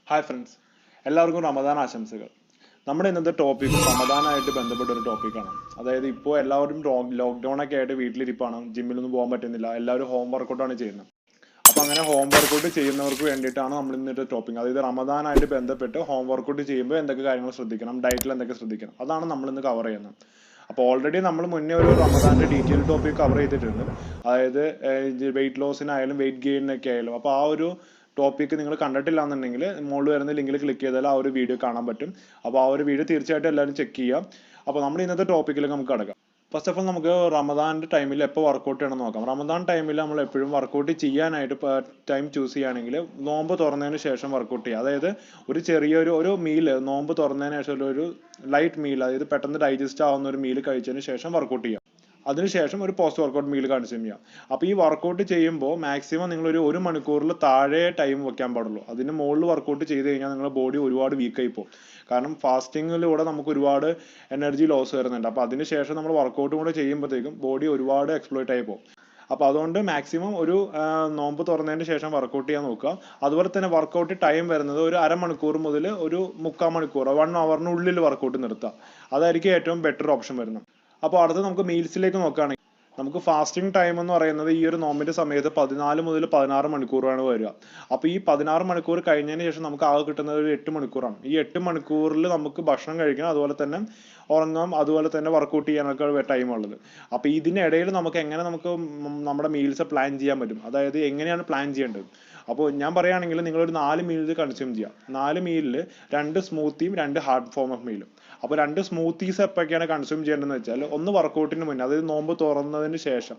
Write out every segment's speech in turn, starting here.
Hi friends, എല്ലാവർക്കും റമദാൻ ആശംസകൾ. നമ്മുടെ ഇന്നത്തെ ടോപ്പിക് റമദാനായിട്ട് ബന്ധപ്പെട്ട ഒരു ടോപ്പിക്കാണ്. അതായത് ഇപ്പോൾ എല്ലാവരും ലോക്ക്ഡൗൺ ഒക്കെ ആയിട്ട് വീട്ടിലിരിപ്പാണ്, ജിമ്മിലൊന്നും പോകാൻ പറ്റുന്നില്ല, എല്ലാവരും ഹോം വർക്കൗട്ടാണ് ചെയ്യുന്നത്. അപ്പോൾ അങ്ങനെ ഹോം വർക്കൗട്ട് ചെയ്യുന്നവർക്ക് വേണ്ടിയിട്ടാണ് നമ്മൾ ഇന്നത്തെ ടോപ്പിക്. അതായത് റമദാനായിട്ട് ബന്ധപ്പെട്ട് ഹോം വർക്കൗട്ട് ചെയ്യുമ്പോൾ എന്തൊക്കെ കാര്യങ്ങൾ ശ്രദ്ധിക്കണം, ഡയറ്റിൽ എന്തൊക്കെ ശ്രദ്ധിക്കണം, അതാണ് നമ്മൾ ഇന്ന് കവർ ചെയ്യുന്നത്. അപ്പോൾ ഓൾറെഡി നമ്മൾ മുന്നേ ഒരു റമദാൻ്റെ ഡീറ്റെയിൽ ടോപ്പിക് കവർ ചെയ്തിട്ടുണ്ട്. അതായത് വെയിറ്റ് ലോസിനായാലും വെയിറ്റ് ഗെയിനൊക്കെ ആയാലും. അപ്പോൾ ആ ഒരു ടോപ്പിക്ക് നിങ്ങൾ കണ്ടിട്ടില്ല എന്നുണ്ടെങ്കിൽ മുകളിൽ വരുന്ന ലിങ്കിൽ ക്ലിക്ക് ചെയ്താൽ ആ ഒരു വീഡിയോ കാണാൻ പറ്റും. അപ്പോൾ ആ ഒരു വീഡിയോ തീർച്ചയായിട്ടും എല്ലാവരും ചെക്ക് ചെയ്യാം. അപ്പോൾ നമ്മൾ ഇന്നത്തെ ടോപ്പിക്കിലേക്ക് നമുക്ക് കടക്കാം. ഫസ്റ്റ് ഓഫ് ഓൾ നമുക്ക് റമദാൻ്റെ ടൈമിൽ എപ്പോൾ വർക്കൗട്ട് ചെയ്യണമെന്ന് നോക്കാം. റമദാൻ ടൈമിൽ നമ്മൾ എപ്പോഴും വർക്കൗട്ട് ചെയ്യാനായിട്ട് ടൈം ചൂസ് ചെയ്യുകയാണെങ്കിൽ നോമ്പ് തുറന്നതിന് ശേഷം വർക്കൗട്ട് ചെയ്യുക. അതായത് ഒരു ചെറിയൊരു മീൽ നോമ്പ് തുറന്നതിന് ശേഷം ഒരു ലൈറ്റ് മീൽ, അതായത് പെട്ടെന്ന് ഡൈജസ്റ്റ് ആവുന്ന ഒരു മീൽ കഴിച്ചതിന് ശേഷം വർക്കൗട്ട് ചെയ്യുക. അതിനുശേഷം ഒരു പോസ്റ്റ് വർക്കൗട്ട് മീൽ കൺസ്യൂം ചെയ്യാം. അപ്പോൾ ഈ വർക്കൗട്ട് ചെയ്യുമ്പോൾ മാക്സിമം നിങ്ങളൊരു 1 മണിക്കൂറിൽ താഴെ ടൈം വെക്കാൻ പാടുള്ളൂ. അതിന് മുകളിൽ വർക്കൗട്ട് ചെയ്ത് കഴിഞ്ഞാൽ നിങ്ങളുടെ ബോഡി ഒരുപാട് വീക്കായി പോകും. കാരണം ഫാസ്റ്റിങ്ങിലൂടെ നമുക്ക് ഒരുപാട് എനർജി ലോസ് വരുന്നുണ്ട്. അപ്പോൾ അതിനുശേഷം നമ്മൾ വർക്കൗട്ടും കൂടെ ചെയ്യുമ്പോഴത്തേക്കും ബോഡി ഒരുപാട് എക്സ്പ്ലോയിറ്റ് ആയി പോകും. അപ്പോൾ അതുകൊണ്ട് മാക്സിമം ഒരു നോമ്പ് തുറന്നതിന് ശേഷം വർക്കൗട്ട് ചെയ്യാൻ നോക്കുക. അതുപോലെ തന്നെ വർക്കൗട്ട് ടൈം വരുന്നത് ഒരു അരമണിക്കൂർ മുതൽ ഒരു 3/4 മണിക്കൂർ 1 അവറിനുള്ളിൽ വർക്കൗട്ട് നിർത്തുക. അതായിരിക്കും ഏറ്റവും ബെറ്റർ ഓപ്ഷൻ വരുന്നത്. അപ്പോൾ അടുത്ത് നമുക്ക് മീൽസിലേക്ക് നോക്കുകയാണെങ്കിൽ നമുക്ക് ഫാസ്റ്റിംഗ് ടൈം എന്ന് പറയുന്നത് ഈ ഒരു നോമ്പിൻ്റെ സമയത്ത് 14 മുതൽ 16 മണിക്കൂറാണ് വരിക. അപ്പോൾ ഈ 16 മണിക്കൂർ കഴിഞ്ഞതിന് ശേഷം നമുക്ക് ആകെ കിട്ടുന്നത് ഒരു 8 മണിക്കൂറാണ്. ഈ 8 മണിക്കൂറിൽ നമുക്ക് ഭക്ഷണം കഴിക്കണം, അതുപോലെ തന്നെ ഉറങ്ങാം, അതുപോലെ തന്നെ വർക്കൗട്ട് ചെയ്യാനൊക്കെ ടൈം ഉള്ളത്. അപ്പോൾ ഇതിനിടയിൽ നമുക്ക് നമ്മുടെ മീൽസ് പ്ലാൻ ചെയ്യാൻ പറ്റും. അതായത് എങ്ങനെയാണ് പ്ലാൻ ചെയ്യേണ്ടത്. അപ്പോൾ ഞാൻ പറയുകയാണെങ്കിൽ നിങ്ങളൊരു 4 മീൽസ് കൺസ്യൂം ചെയ്യാം. 4 മീലിൽ 2 സ്മൂത്തിയും 2 ഹാർഡ് ഫോം ഓഫ് മീലും. അപ്പോൾ 2 സ്മൂത്തീസ് എപ്പോഴൊക്കെയാണ് കൺസ്യൂം ചെയ്യേണ്ടതെന്ന് വെച്ചാൽ, ഒന്ന് വർക്കൗട്ടിന് മുന്നേ, അതായത് നോമ്പ് തുറന്നതിന് ശേഷം,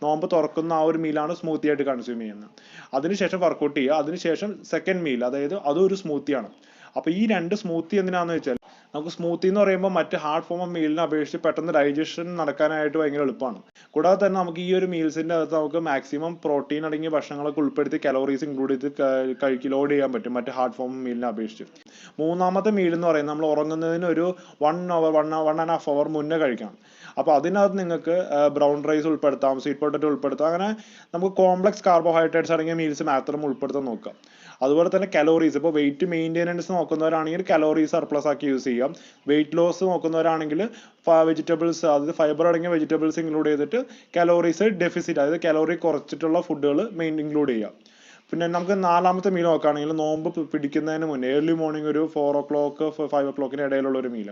നോമ്പ് തുറക്കുന്ന ആ ഒരു മീലാണ് സ്മൂത്തി ആയിട്ട് കൺസ്യൂം ചെയ്യുന്നത്. അതിനുശേഷം വർക്കൗട്ട് ചെയ്യുക. അതിനുശേഷം സെക്കൻഡ് മീൽ, അതായത് അതും ഒരു സ്മൂത്തിയാണ്. അപ്പോൾ ഈ 2 സ്മൂത്തി എന്തിനാണെന്ന് വെച്ചാൽ, നമുക്ക് സ്മൂത്തി എന്ന് പറയുമ്പോൾ മറ്റ് ഹാർഡ് ഫോം ഓഫ് മീലിനെ അപേക്ഷിച്ച് പെട്ടെന്ന് ഡൈജഷൻ നടക്കാനായിട്ട് ഭയങ്കര എളുപ്പമാണ്. കൂടാതെ തന്നെ നമുക്ക് ഈ ഒരു മീൽസിൻ്റെ അകത്ത് നമുക്ക് മാക്സിമം പ്രോട്ടീൻ അടങ്ങിയ ഭക്ഷണങ്ങളൊക്കെ ഉൾപ്പെടുത്തി കലോറീസ് ഇൻക്ലൂഡ് ചെയ്ത് ലോഡ് ചെയ്യാൻ പറ്റും മറ്റ് ഹാർഡ് ഫോം മീലിനെ അപേക്ഷിച്ച്. മൂന്നാമത്തെ മീൽ എന്ന് പറയുന്നത് നമ്മൾ ഉറങ്ങുന്നതിന് ഒരു 1.5 അവർ മുന്നേ കഴിക്കണം. അപ്പോൾ അതിനകത്ത് നിങ്ങൾക്ക് ബ്രൗൺ റൈസ് ഉൾപ്പെടുത്താം, സ്വീറ്റ് പൊട്ടറ്റോ ഉൾപ്പെടുത്താം. അങ്ങനെ നമുക്ക് കോംപ്ലക്സ് കാർബോഹൈഡ്രേറ്റ്സ് അടങ്ങിയ മീൽസ് മാത്രം ഉൾപ്പെടുത്താൻ നോക്കുക. അതുപോലെ തന്നെ കലോറീസ്, ഇപ്പോൾ വെയിറ്റ് മെയിൻ്റെനൻസ് നോക്കുന്നവരാണെങ്കിൽ കലോറീസ് സർപ്ലസ് ആക്കി യൂസ് ചെയ്യാം. വെയിറ്റ് ലോസ് നോക്കുന്നവരാണെങ്കിൽ വെജിറ്റബിൾസ്, അതായത് ഫൈബർ അടങ്ങിയ വെജിറ്റബിൾസ് ഇൻക്ലൂഡ് ചെയ്തിട്ട് കലോറീസ് ഡെഫിസിറ്റ്, അതായത് കലോറി കുറച്ചിട്ടുള്ള ഫുഡുകൾ ഇൻക്ലൂഡ് ചെയ്യാം. പിന്നെ നമുക്ക് 4ാമത്തെ മീൽ നോക്കുകയാണെങ്കിൽ നോമ്പ് പിടിക്കുന്നതിന് മുന്നേ ഏർലി മോർണിംഗ് ഒരു 4 o'clock 5 o'clock ഇടയിലുള്ള ഒരു മീൽ.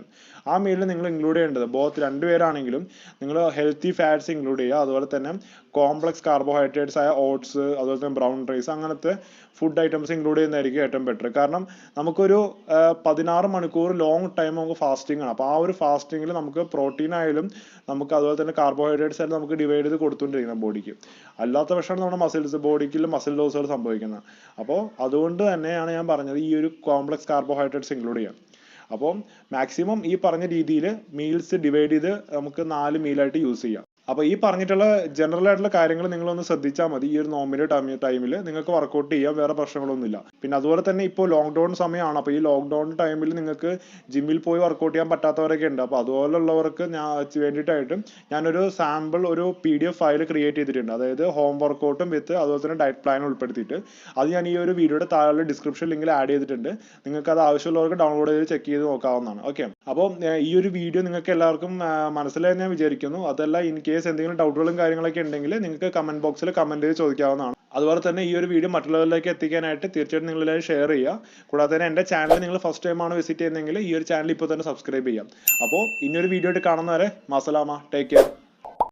ആ മീലിൽ നിങ്ങൾ ഇൻക്ലൂഡ് ചെയ്യേണ്ടത്, ബോത്ത് രണ്ടുപേരാണെങ്കിലും നിങ്ങൾ ഹെൽത്തി ഫാറ്റ്സ് ഇൻക്ലൂഡ് ചെയ്യുക. അതുപോലെ തന്നെ കോംപ്ലക്സ് കാർബോഹൈഡ്രേറ്റ്സ് ആയ ഓട്സ്, അതുപോലെ തന്നെ ബ്രൗൺ റൈസ്, അങ്ങനത്തെ ഫുഡ് ഐറ്റംസ് ഇൻക്ലൂഡ് ചെയ്യുന്നതായിരിക്കും ഏറ്റവും ബെറ്റർ. കാരണം നമുക്കൊരു 16 മണിക്കൂർ ലോങ് ടൈം നമുക്ക് ഫാസ്റ്റിംഗ് ആണ്. അപ്പോൾ ആ ഒരു ഫാസ്റ്റിങ്ങിൽ നമുക്ക് പ്രോട്ടീൻ ആയാലും നമുക്ക് അതുപോലെ തന്നെ കാർബോഹൈഡ്രേറ്റ്സ് ആയാലും നമുക്ക് ഡിവൈഡ് ചെയ്ത് കൊടുത്തുകൊണ്ടിരിക്കണം ബോഡിക്ക്. അല്ലാത്ത പക്ഷമാണ് നമ്മുടെ ബോഡിക്ക് മസിൽ ലോസുകൾ സംഭവിക്കുന്നത്. അപ്പോൾ അതുകൊണ്ട് തന്നെയാണ് ഞാൻ പറഞ്ഞത് ഈ ഒരു കോംപ്ലക്സ് കാർബോഹൈഡ്രേറ്റ്സ് ഇൻക്ലൂഡ് ചെയ്യാം. അപ്പോൾ മാക്സിമം ഈ പറഞ്ഞ രീതിയിൽ മീൽസ് ഡിവൈഡ് ചെയ്ത് നമുക്ക് 4 മീലായിട്ട് യൂസ് ചെയ്യാം. അപ്പോൾ ഈ പറഞ്ഞിട്ടുള്ള ജനറൽ ആയിട്ടുള്ള കാര്യങ്ങൾ നിങ്ങളൊന്ന് ശ്രദ്ധിച്ചാൽ മതി. ഈ ഒരു നോമ്പിൻ്റെ ടൈമിൽ നിങ്ങൾക്ക് വർക്കൗട്ട് ചെയ്യാം, വേറെ പ്രശ്നങ്ങളൊന്നുമില്ല. പിന്നെ അതുപോലെ തന്നെ ഇപ്പോൾ ലോക്ക്ഡൗൺ സമയമാണ്. അപ്പോൾ ഈ ലോക്ക്ഡൗൺ ടൈമിൽ നിങ്ങൾക്ക് ജിമ്മിൽ പോയി വർക്കൗട്ട് ചെയ്യാൻ പറ്റാത്തവരൊക്കെ ഉണ്ട്. അപ്പോൾ അതുപോലുള്ളവർക്ക് വേണ്ടിയിട്ടായിട്ട് ഞാനൊരു സാമ്പിൾ ഒരു PDF ഫയൽ ക്രിയേറ്റ് ചെയ്തിട്ടുണ്ട്. അതായത് ഹോം വർക്കൗട്ടും വിത്ത് അതുപോലെ തന്നെ ഡയറ്റ് പ്ലാൻ ഉൾപ്പെടുത്തിയിട്ട് അത് ഞാൻ ഈ ഒരു വീഡിയോയുടെ താഴെ ഡിസ്ക്രിപ്ഷൻ ലിങ്കിൽ ആഡ് ചെയ്തിട്ടുണ്ട്. നിങ്ങൾക്ക് അത് ആവശ്യമുള്ളവർക്ക് ഡൗൺലോഡ് ചെയ്ത് ചെക്ക് ചെയ്ത് നോക്കാവുന്നതാണ്. ഓക്കെ, അപ്പോൾ ഈ ഒരു വീഡിയോ നിങ്ങൾക്ക് എല്ലാവർക്കും മനസ്സിലായെന്ന് ഞാൻ വിചാരിക്കുന്നു. അതല്ല, ഇൻ കേസ് എന്തെങ്കിലും ഡൗട്ടുകളും കാര്യങ്ങളൊക്കെ ഉണ്ടെങ്കിൽ നിങ്ങൾക്ക് കമന്റ് ബോക്സിൽ കമന്റ് ചെയ്ത് ചോദിക്കാവുന്നതാണ്. അതുപോലെ തന്നെ ഈ ഒരു വീഡിയോ മറ്റുള്ളവരിലേക്ക് എത്തിക്കാനായിട്ട് തീർച്ചയായിട്ടും നിങ്ങളെല്ലാവരും ഷെയർ ചെയ്യുക. കൂടാതെ തന്നെ എൻ്റെ ചാനൽ നിങ്ങൾ ഫസ്റ്റ് ടൈം ആണ് വിസിറ്റ് ചെയ്യുന്നതെങ്കിൽ ഈ ഒരു ചാനൽ ഇപ്പോൾ തന്നെ സബ്സ്ക്രൈബ് ചെയ്യാം. അപ്പോൾ ഇനിയൊരു വീഡിയോ ആയിട്ട് കാണുന്നവരെ മസലാമ, ടേക്ക് കെയർ.